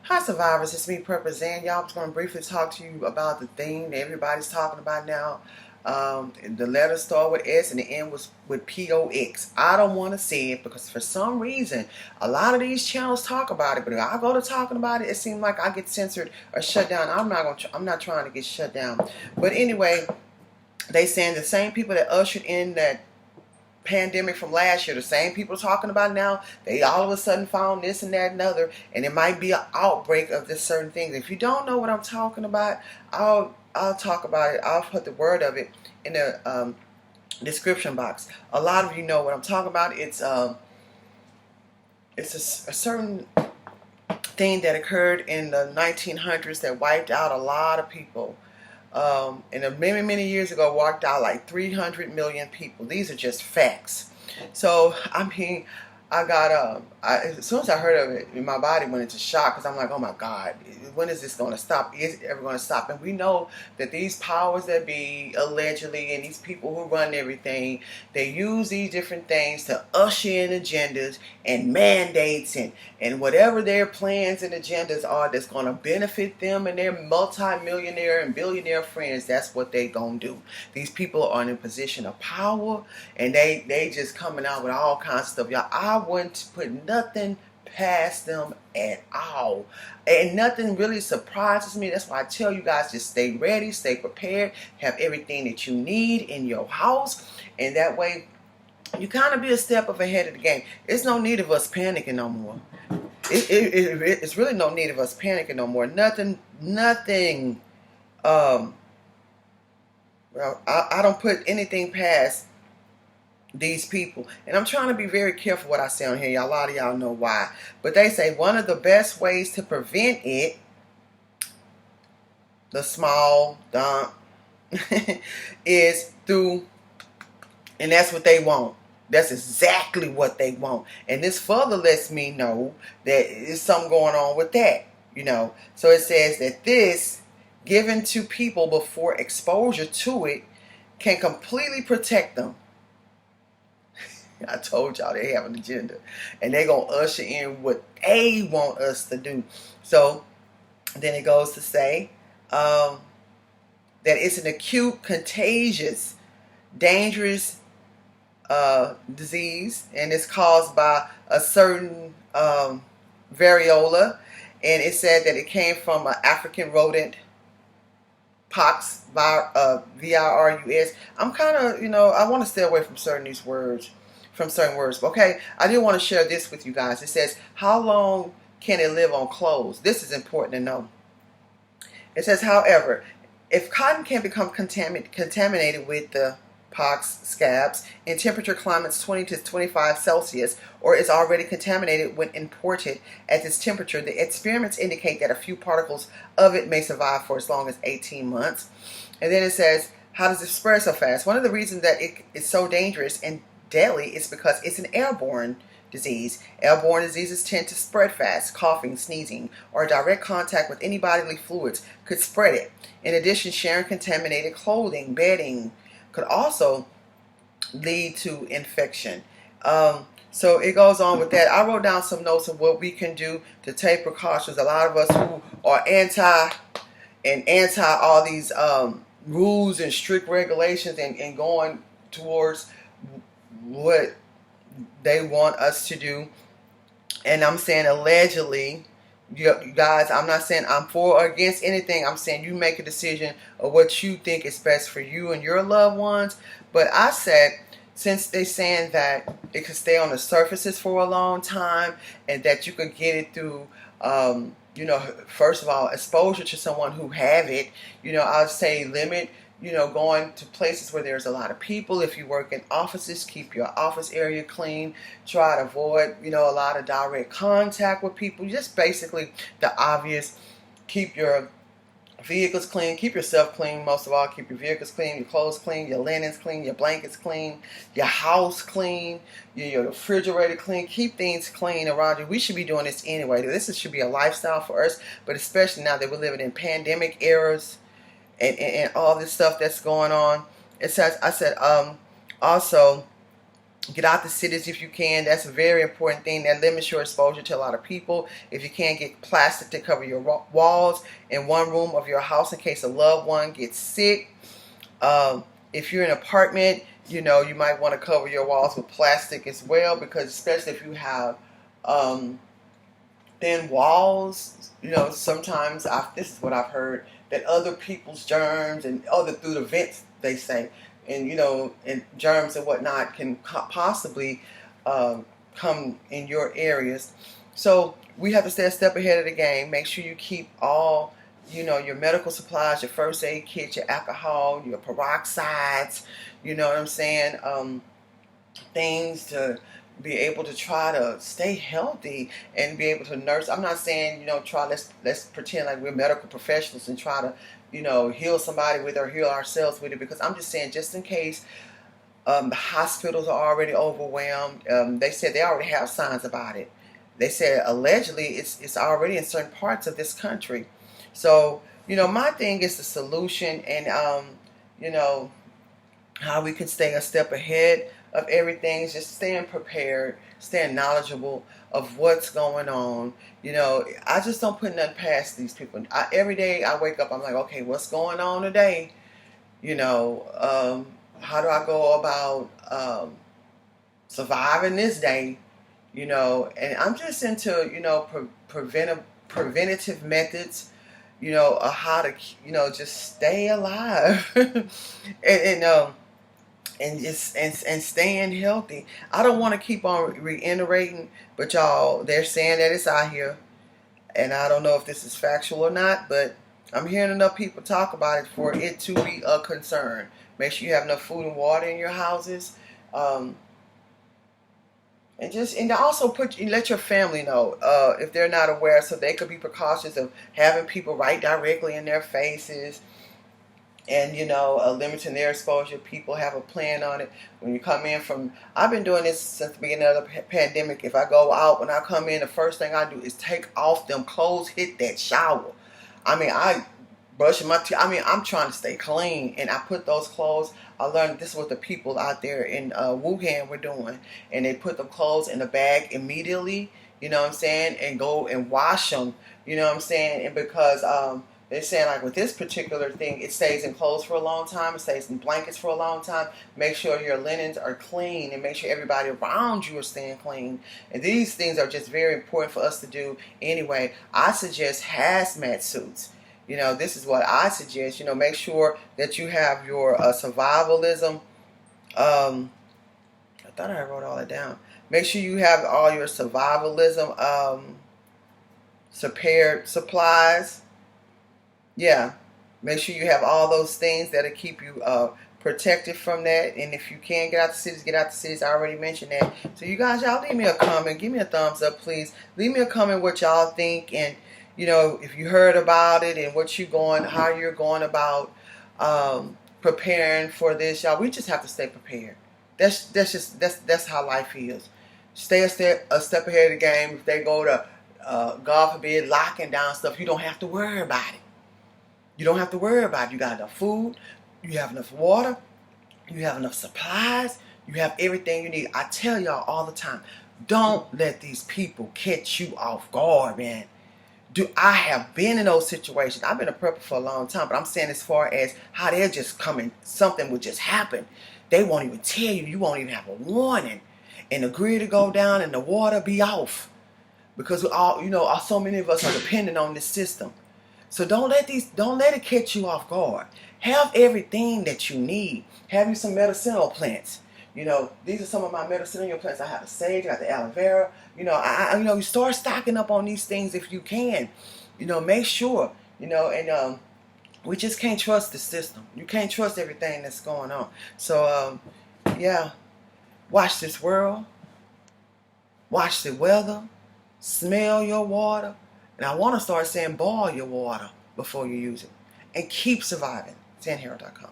Hi survivors, it's me Purpose and y'all. I'm just going to briefly talk to you about the thing that everybody's talking about now. The letters start with S and the end was with POX. I don't want to say it because for some reason a lot of these channels talk about it, but if I go to talking about it, it seems like I get censored or shut down. I'm not trying to get shut down. But anyway, they saying the same people that ushered in that pandemic from last year, the same people talking about now, they all of a sudden found this and that and other, and it might be an outbreak of this certain thing. If you don't know what I'm talking about, I'll talk about it. I'll put the word of it in the description box. A lot of you know what I'm talking about. It's a certain thing that occurred in the 1900s that wiped out a lot of people. And many years ago, wiped out like 300 million people. These are just facts. So I mean, I got as soon as I heard of it, my body went into shock because I'm like, oh my God, when is this going to stop? Is it ever going to stop? And we know that these powers that be, allegedly, and these people who run everything, they use these different things to usher in agendas and mandates and whatever their plans and agendas are that's going to benefit them and their multi-millionaire and billionaire friends. That's what they going to do. These people are in a position of power, and they just coming out with all kinds of stuff. Y'all, I wouldn't put nothing past them at all, and nothing really surprises me. That's why I tell you guys, just stay ready, stay prepared, have everything that you need in your house, and that way you kind of be a step up ahead of the game. It's no need of us panicking no more. It's really no need of us panicking no more. Nothing. Well, I don't put anything past these people, and I'm trying to be very careful what I say on here. Y'all, a lot of y'all know why, but they say one of the best ways to prevent it, the small dump, is through, and that's what they want. That's exactly what they want, and this further lets me know that there's something going on with that, you know. So it says that this given to people before exposure to it can completely protect them. I told y'all they have an agenda, and they're going to usher in what they want us to do. So then it goes to say that it's an acute, contagious, dangerous disease, and it's caused by a certain variola, and it said that it came from an African rodent, pox, virus. I'm kind of, I want to stay away from certain words. Okay, I do want to share this with you guys. It says, how long can it live on clothes? This is important to know. It says, however, if cotton can become contaminated with the pox scabs in temperature climates 20 to 25 Celsius, or is already contaminated when imported at this temperature, the experiments indicate that a few particles of it may survive for as long as 18 months. And then it says, how does it spread so fast? One of the reasons that it is so dangerous and deadly is because it's an airborne disease. Airborne diseases tend to spread fast. Coughing, sneezing, or direct contact with any bodily fluids could spread it. In addition, sharing contaminated clothing, bedding could also lead to infection. So it goes on with that. I wrote down some notes of what we can do to take precautions. A lot of us who are anti all these rules and strict regulations and going towards what they want us to do. And I'm saying allegedly, you guys, I'm not saying I'm for or against anything. I'm saying you make a decision of what you think is best for you and your loved ones. But I said, since they're saying that it could stay on the surfaces for a long time and that you could get it through, first of all, exposure to someone who have it, I'd say limit, going to places where there's a lot of people. If you work in offices, keep your office area clean. Try to avoid, a lot of direct contact with people. Just basically the obvious. Keep your vehicles clean. Keep yourself clean. Most of all, keep your vehicles clean, your clothes clean, your linens clean, your blankets clean, your house clean, your refrigerator clean. Keep things clean around you. We should be doing this anyway. This should be a lifestyle for us, but especially now that we're living in pandemic eras, and all this stuff that's going on. It says, I said, also, Get out the cities if you can. That's a very important thing. That limits your exposure to a lot of people. If you can't, get plastic to cover your walls in one room of your house in case a loved one gets sick. If you're in an apartment, you might want to cover your walls with plastic as well, because especially if you have thin walls, sometimes this is what I've heard, that other people's germs and through the vents, they say, and and germs and whatnot can possibly come in your areas. So we have to stay a step ahead of the game. Make sure you keep all your medical supplies, your first aid kit, your alcohol, your peroxides, you know what I'm saying, things to be able to try to stay healthy and be able to nurse. I'm not saying, let's pretend like we're medical professionals and try to, heal somebody with it or heal ourselves with it, because I'm just saying, just in case the hospitals are already overwhelmed. They said they already have signs about it. They said allegedly it's already in certain parts of this country. So, my thing is the solution, and, how we can stay a step ahead of everything is just staying prepared, staying knowledgeable of what's going on. I just don't put nothing past these people. Every day I wake up, I'm like, okay, what's going on today? How do I go about surviving this day? And I'm just into, preventative methods, of how to, just stay alive and staying healthy. I don't want to keep on reiterating, but y'all, they're saying that it's out here, and I don't know if this is factual or not, but I'm hearing enough people talk about it for it to be a concern. Make sure you have enough food and water in your houses, and also let your family know if they're not aware, so they could be precautious of having people write directly in their faces, and limiting their exposure. People have a plan on it. When you come in I've been doing this since the beginning of the pandemic. If I go out, when I come in, the first thing I do is take off them clothes, hit that shower. I brushing my teeth. I'm trying to stay clean, and I put those clothes. I learned this is what the people out there in Wuhan were doing, and they put the clothes in a bag immediately. You know what I'm saying, and go and wash them. You know what I'm saying, and because they're saying, like, with this particular thing, it stays in clothes for a long time. It stays in blankets for a long time. Make sure your linens are clean, and make sure everybody around you is staying clean. And these things are just very important for us to do anyway. I suggest hazmat suits. This is what I suggest. Make sure that you have your survivalism. I thought I wrote all that down. Make sure you have all your survivalism prepared supplies. Yeah, make sure you have all those things that'll keep you protected from that. And if you can get out the cities, get out the cities. I already mentioned that. So you guys, y'all leave me a comment. Give me a thumbs up, please. Leave me a comment what y'all think, and if you heard about it and how you're going about preparing for this, y'all. We just have to stay prepared. That's how life is. Stay a step ahead of the game. If they go to God forbid locking down stuff, you don't have to worry about it. You don't have to worry about it. You got enough food, you have enough water, you have enough supplies, you have everything you need. I tell y'all all the time, don't let these people catch you off guard, man. I have been in those situations. I've been a prepper for a long time, but I'm saying as far as how they're just coming, something would just happen. They won't even tell you. You won't even have a warning. And the grid to go down and the water be off. Because so many of us are dependent on this system. So don't let it catch you off guard. Have everything that you need. Have you some medicinal plants. These are some of my medicinal plants. I have the sage, I got the aloe vera. You start stocking up on these things if you can. Make sure. And we just can't trust the system. You can't trust everything that's going on. So yeah, watch this world. Watch the weather. Smell your water. And I want to start saying boil your water before you use it. And keep surviving. SandHero.com.